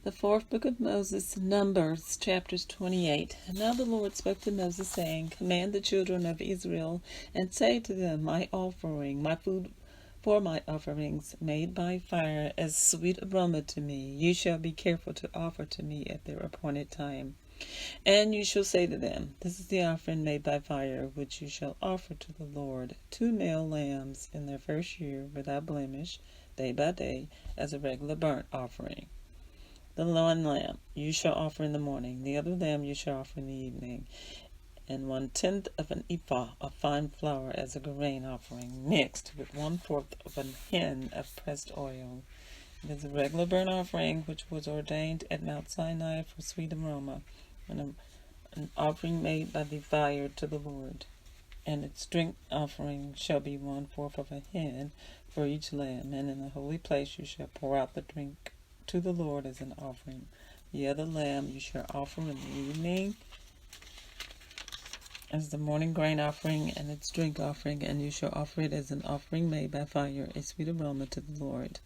The fourth book of Moses, Numbers, chapters 28. And now the Lord spoke to Moses, saying, Command the children of Israel, and say to them, My offering, my food for my offerings, made by fire, as sweet aroma to me, you shall be careful to offer to me at their appointed time. And you shall say to them, This is the offering made by fire, which you shall offer to the Lord, 2 male lambs in their first year, without blemish, day by day, as a regular burnt offering. The one lamb you shall offer in the morning, the other lamb you shall offer in the evening, and 1/10 of an ephah of fine flour as a grain offering, mixed with 1/4 of an hin of pressed oil. It is a regular burnt offering which was ordained at Mount Sinai for sweet aroma, and an offering made by the fire to the Lord. And its drink offering shall be 1/4 of a hin for each lamb, and in the holy place you shall pour out the drink to the Lord as an offering. The other lamb you shall offer in the evening as the morning grain offering and its drink offering, and you shall offer it as an offering made by fire, a sweet aroma to the Lord.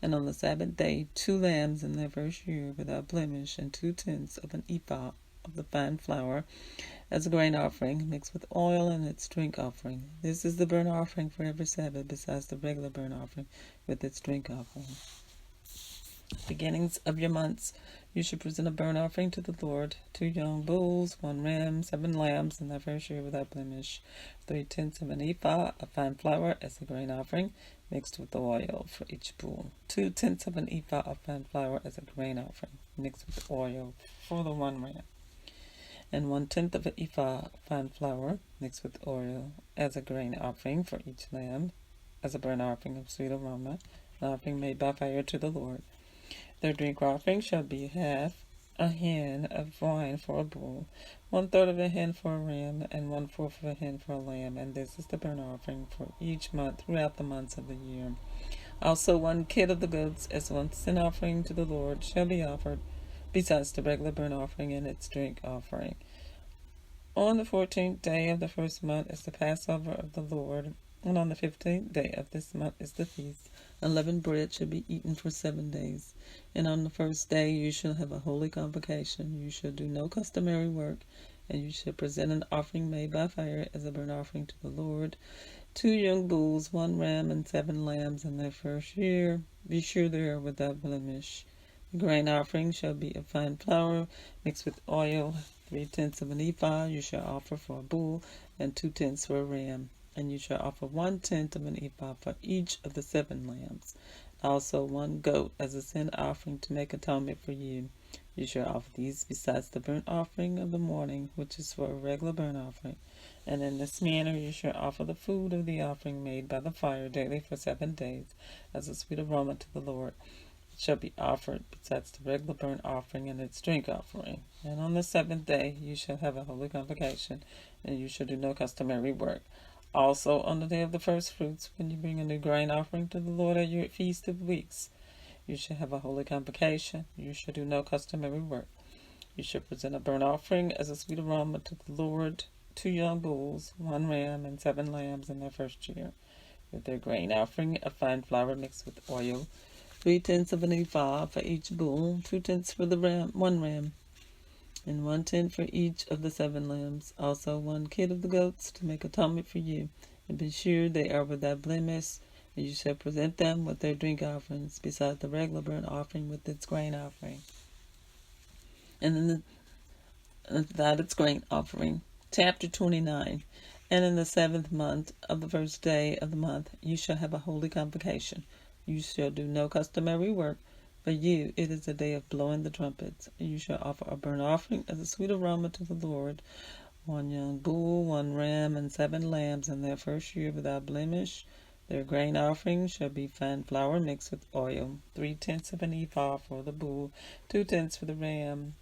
And on the Sabbath day 2 lambs in their first year, without blemish, and 2/10 of an ephah of the fine flour as a grain offering, mixed with oil, and its drink offering. This is the burnt offering for every Sabbath, besides the regular burnt offering with its drink offering. Beginnings of your months, you should present a burnt offering to the Lord: 2 young bulls, 1 ram, 7 lambs in their first year without blemish, 3/10 of an ephah of fine flour as a grain offering, mixed with oil for each bull. 2/10 of an ephah of fine flour as a grain offering, mixed with oil for the 1 ram, and 1/10 of an ephah of fine flour mixed with oil as a grain offering for each lamb, as a burnt offering of sweet aroma, an offering made by fire to the Lord. Their drink offering shall be half a hin of wine for a bull, 1/3 of a hin for a ram, and 1/4 of a hin for a lamb. And this is the burnt offering for each month throughout the months of the year. Also 1 kid of the goats as 1 sin offering to the Lord shall be offered, besides the regular burnt offering and its drink offering. On the 14th day of the first month is the Passover of the Lord, and on the 15th day of this month is the feast. Unleavened bread shall be eaten for 7 days. And on the first day you shall have a holy convocation. You shall do no customary work, and you shall present an offering made by fire as a burnt offering to the Lord: 2 young bulls, 1 ram, and 7 lambs in their first year. Be sure they are without blemish. The grain offering shall be of fine flour mixed with oil. 3/10 of an ephah you shall offer for a bull, and 2/10 for a ram. And you shall offer 1/10 of an ephah for each of the 7 lambs. Also 1 goat as a sin offering to make atonement for you. You shall offer these besides the burnt offering of the morning, which is for a regular burnt offering. And in this manner you shall offer the food of the offering made by the fire daily for 7 days, as a sweet aroma to the Lord. It shall be offered besides the regular burnt offering and its drink offering. And on the 7th day you shall have a holy convocation, and you shall do no customary work. Also on the day of the first fruits, when you bring a new grain offering to the Lord at your feast of weeks, you shall have a holy convocation. You shall do no customary work. You shall present a burnt offering as a sweet aroma to the Lord: 2 young bulls, 1 ram, and 7 lambs in their first year, with their grain offering of fine flour mixed with oil, 3/10 of an ephah for each bull, 2/10 for the 1 ram, and 1/10 for each of the 7 lambs. Also 1 kid of the goats to make atonement for you, and be sure they are without blemish. And you shall present them with their drink offerings, besides the regular burnt offering with its grain offering, and then without its grain offering. Chapter 29. And in the 7th month of the first day of the month you shall have a holy convocation. You shall do no customary work. For you it is a day of blowing the trumpets. You shall offer a burnt offering as a sweet aroma to the Lord: 1 young bull, 1 ram, and 7 lambs in their first year without blemish. Their grain offering shall be fine flour mixed with oil, 3/10 of an ephah for the bull, 2/10 for the ram,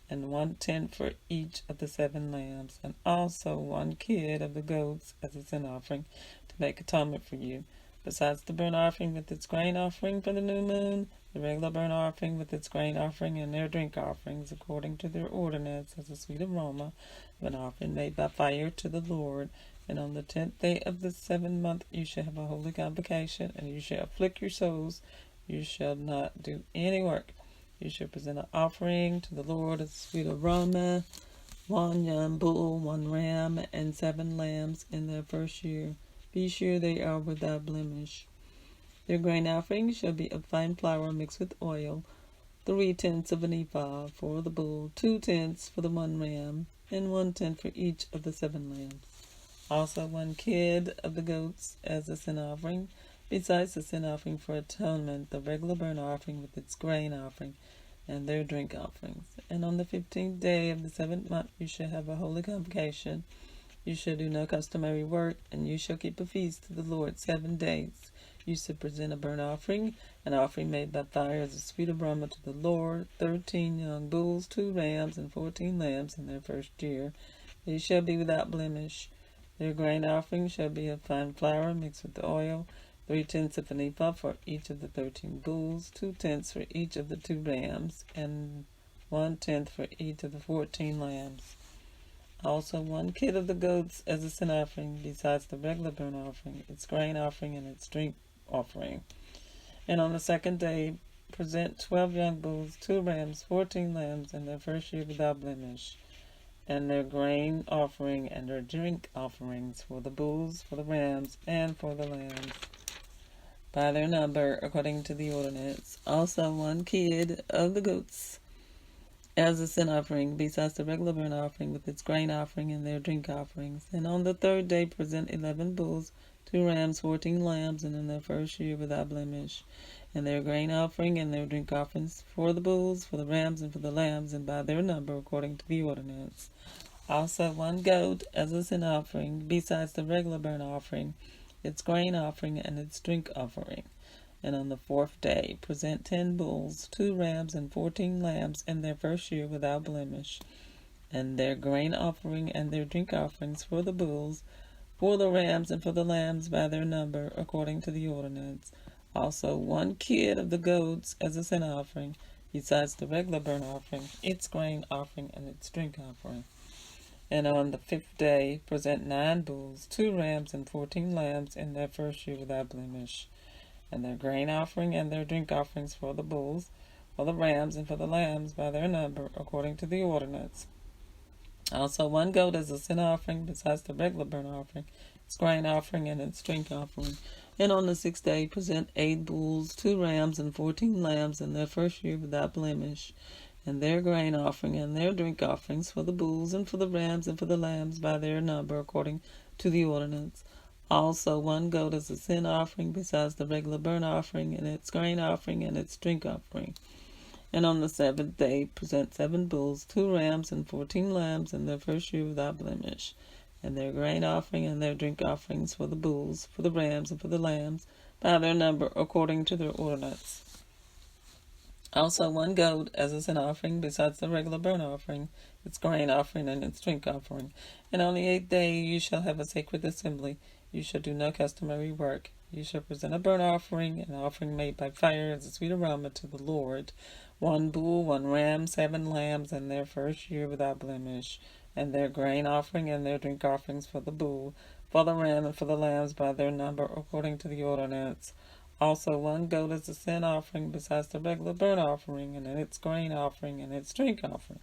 and 1/10 for each of the 7 lambs. And also 1 kid of the goats as a sin offering to make atonement for you, besides the burnt offering with its grain offering for the new moon, the regular burnt offering with its grain offering, and their drink offerings according to their ordinance, as a sweet aroma of an offering made by fire to the Lord. And on the 10th day of the 7th month you shall have a holy convocation, and you shall afflict your souls. You shall not do any work. you shall present an offering to the Lord as a sweet aroma, 1 young bull, 1 ram, and 7 lambs in their first year. Be sure they are without blemish. Their grain offering shall be of fine flour mixed with oil, 3/10 of an ephah for the bull, 2/10 for the 1 ram, and 1/10 for each of the 7 lambs. Also 1 kid of the goats as a sin offering, besides the sin offering for atonement, the regular burnt offering with its grain offering, and their drink offerings. And on the 15th day of the 7th month you shall have a holy convocation. You shall do no customary work, and you shall keep a feast to the Lord 7 days. You shall present a burnt offering, an offering made by fire as a sweet aroma to the Lord, 13 young bulls, 2 rams, and 14 lambs in their first year. They shall be without blemish. Their grain offering shall be of fine flour mixed with oil, 3/10 of an ephah for each of the 13 bulls, 2/10 for each of the 2 rams, and 1/10 for each of the 14 lambs. Also 1 kid of the goats as a sin offering, besides the regular burnt offering, its grain offering, and its drink offering. And on the 2nd day present 12 young bulls, 2 rams, 14 lambs in their first year without blemish, and their grain offering and their drink offerings for the bulls, for the rams, and for the lambs, by their number according to the ordinance. Also 1 kid of the goats as a sin offering, besides the regular burnt offering with its grain offering and their drink offerings. And on the 3rd day present 11 bulls, 2 rams, 14 lambs, and in their first year without blemish, and their grain offering and their drink offerings for the bulls, for the rams, and for the lambs, and by their number according to the ordinance. Also 1 goat as a sin offering, besides the regular burnt offering, its grain offering, and its drink offering. And on the 4th day present 10 bulls, 2 rams, and 14 lambs in their first year without blemish, and their grain offering and their drink offerings for the bulls, for the rams, and for the lambs by their number according to the ordinance. Also 1 kid of the goats as a sin offering, besides the regular burnt offering, its grain offering, and its drink offering. And on the 5th day present 9 bulls, 2 rams, and 14 lambs in their first year without blemish, and their grain offering and their drink offerings for the bulls, for the rams, and for the lambs by their number according to the ordinance. Also 1 goat as a sin offering, besides the regular burnt offering, its grain offering, and its drink offering. And on the 6th day present 8 bulls, 2 rams, and 14 lambs in their first year without blemish, and their grain offering and their drink offerings for the bulls, and for the rams, and for the lambs by their number according to the ordinance. Also 1 goat as a sin offering, besides the regular burnt offering, and its grain offering, and its drink offering. And on the 7th day present 7 bulls, 2 rams, and 14 lambs in their first year without blemish, and their grain offering and their drink offerings for the bulls, for the rams, and for the lambs, by their number according to their ordinance. Also 1 goat as a sin offering, besides the regular burnt offering, its grain offering, and its drink offering. And on the 8th day you shall have a sacred assembly. You shall do no customary work. You shall present a burnt offering, an offering made by fire as a sweet aroma to the Lord, 1 bull, 1 ram, 7 lambs in their first year without blemish, and their grain offering and their drink offerings for the bull, for the ram, and for the lambs by their number according to the ordinance. Also 1 goat as a sin offering, besides the regular burnt offering, and its grain offering, and its drink offering.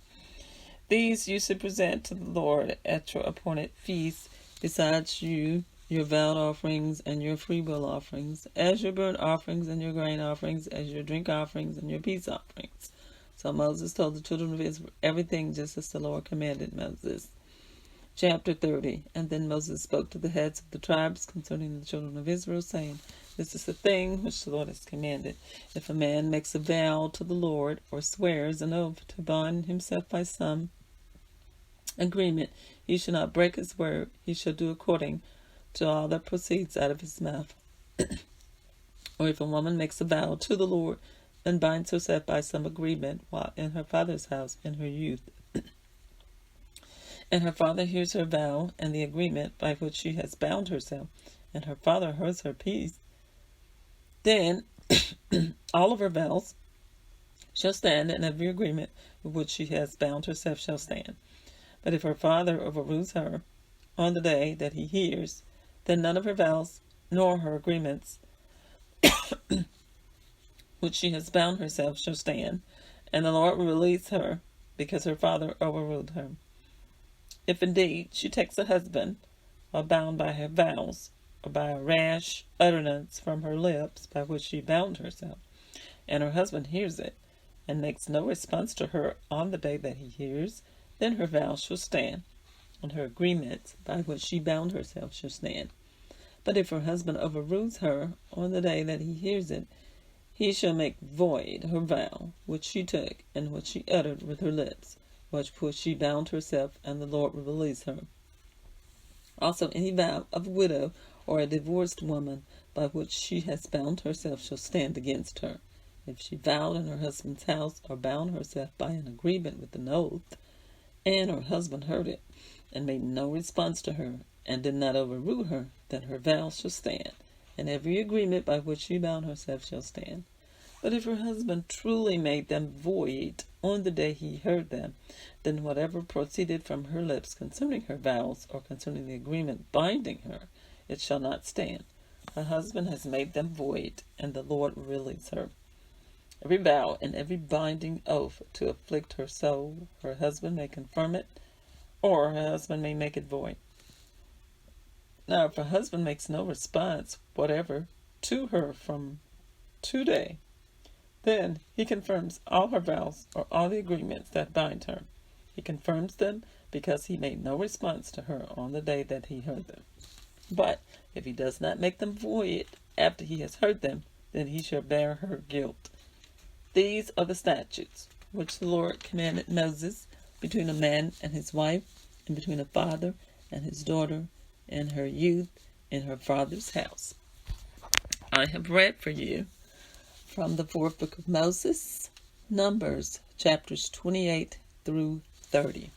These you should present to the Lord at your appointed feast, besides your vowed offerings, and your freewill offerings, as your burnt offerings, and your grain offerings, as your drink offerings, and your peace offerings. So Moses told the children of Israel everything just as the Lord commanded Moses. Chapter 30. And then Moses spoke to the heads of the tribes concerning the children of Israel, saying, This is the thing which the Lord has commanded. If a man makes a vow to the Lord, or swears an oath to bind himself by some agreement, he shall not break his word. He shall do according to all that proceeds out of his mouth. Or if a woman makes a vow to the Lord, and binds herself by some agreement while in her father's house in her youth, and her father hears her vow and the agreement by which she has bound herself, and her father holds her peace, then all of her vows shall stand, and every agreement with which she has bound herself shall stand. But if her father overrules her on the day that he hears, then none of her vows nor her agreements which she has bound herself shall stand, and the Lord will release her because her father overruled her. If indeed she takes a husband, or bound by her vows, or by a rash utterance from her lips by which she bound herself, and her husband hears it, and makes no response to her on the day that he hears, then her vow shall stand, and her agreement by which she bound herself shall stand. But if her husband overrules her on the day that he hears it, he shall make void her vow which she took, and which she uttered with her lips, which she bound herself, and the Lord will release her. Also any vow of a widow or a divorced woman by which she has bound herself shall stand against her. If she vowed in her husband's house, or bound herself by an agreement with an oath, and her husband heard it, and made no response to her, and did not overrule her, then her vow shall stand, and every agreement by which she bound herself shall stand. But if her husband truly made them void on the day he heard them, then whatever proceeded from her lips concerning her vows, or concerning the agreement binding her, it shall not stand. Her husband has made them void, and the Lord will release her. Every vow and every binding oath to afflict her soul, her husband may confirm it, or her husband may make it void. Now, if her husband makes no response whatever to her from today, then he confirms all her vows or all the agreements that bind her. He confirms them because he made no response to her on the day that he heard them. But if he does not make them void after he has heard them, then he shall bear her guilt. These are the statutes which the Lord commanded Moses between a man and his wife, and between a father and his daughter, in her youth in her father's house. I have read for you from the fourth book of Moses, Numbers, chapters 28 through 30.